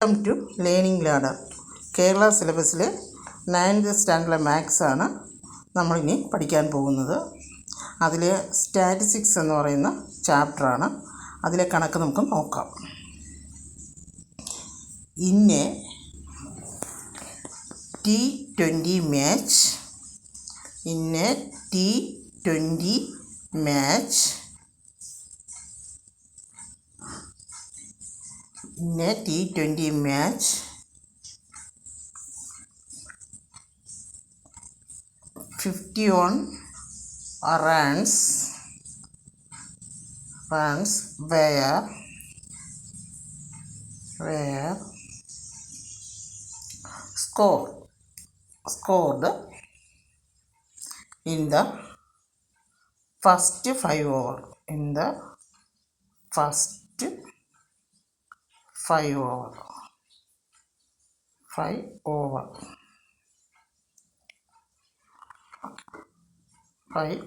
Welcome to learning ladder. Kerala സിലബസിലെ 9th സ്റ്റാൻഡേർഡിലെ maths ആണ് നമ്മളിനി പഠിക്കാൻ പോകുന്നത്. അതിൽ സ്റ്റാറ്റിസ്റ്റിക്സ് എന്ന് പറയുന്ന ചാപ്റ്ററാണ്. അതിലെ കണക്ക് നമുക്ക് നോക്കാം. In A T20 match in a T20 match 51 runs were scored in the first 5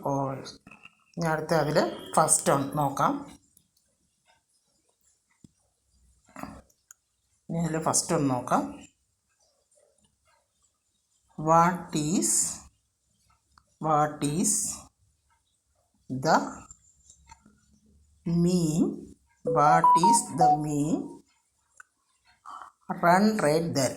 overs. ഇനി അടുത്ത അതിൽ ഫസ്റ്റ് നോക്കാം. What is the mean run rate then?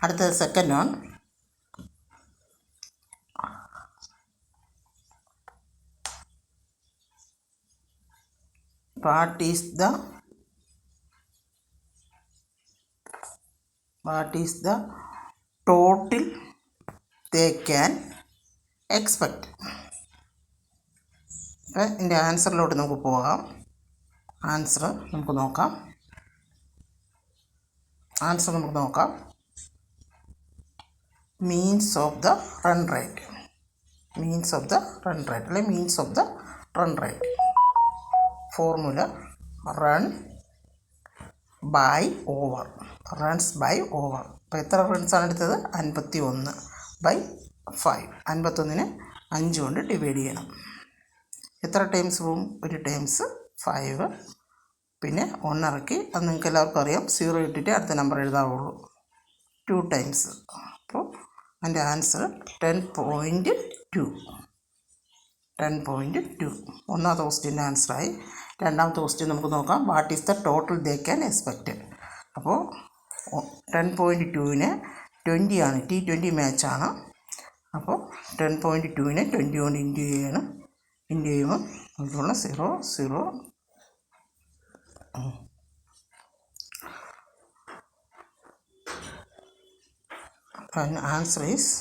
അടുത്ത second one. What is the total they can expect? ഇതിൻ്റെ ആൻസറിലോട്ട് നമുക്ക് പോകാം. Answer നമുക്ക് നോക്കാം. Means of the run rate അല്ലെങ്കിൽ means of the run rate. Formula runs by over. അപ്പോൾ എത്ര റൺസാണ് എടുത്തത്? 51/5. 51നെ 5 കൊണ്ട് ഡിവൈഡ് ചെയ്യണം. എത്ര ടൈംസ് പോവും? ഒരു ടൈംസ് 5. പിന്നെ 1 ഇറക്കി. അത് നിങ്ങൾക്ക് എല്ലാവർക്കും അറിയാം. 0 ഇട്ടിട്ട് അടുത്ത നമ്പർ എഴുതാവുള്ളൂ. 2 ടൈംസ്. അപ്പോൾ അതിൻ്റെ ആൻസർ 10.2. ഒന്നാമത്തെ ക്വസ്റ്റ്യൻ്റെ ആൻസറായി. രണ്ടാമത്തെ ക്വസ്റ്റ്യൻ നമുക്ക് നോക്കാം. What is the total they can expect? അപ്പോൾ 10.2നെ 20 ആണ്. T20 മാച്ചാണ്. അപ്പോൾ 10.2നെ 20 കൊണ്ട് ഇൻറ്റു ചെയ്യുമ്പോൾ നമുക്കുള്ള 0. ആൻസർ ഈസ്,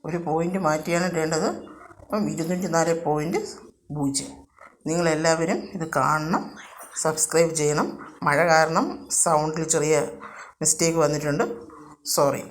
ഒരു പോയിൻ്റ് മാറ്റിയാണ് ഇടേണ്ടത്. അപ്പം 204.0. നിങ്ങളെല്ലാവരും ഇത് കാണണം, സബ്സ്ക്രൈബ് ചെയ്യണം. മഴ കാരണം സൗണ്ടിൽ ചെറിയ മിസ്റ്റേക്ക് വന്നിട്ടുണ്ട്. സോറി.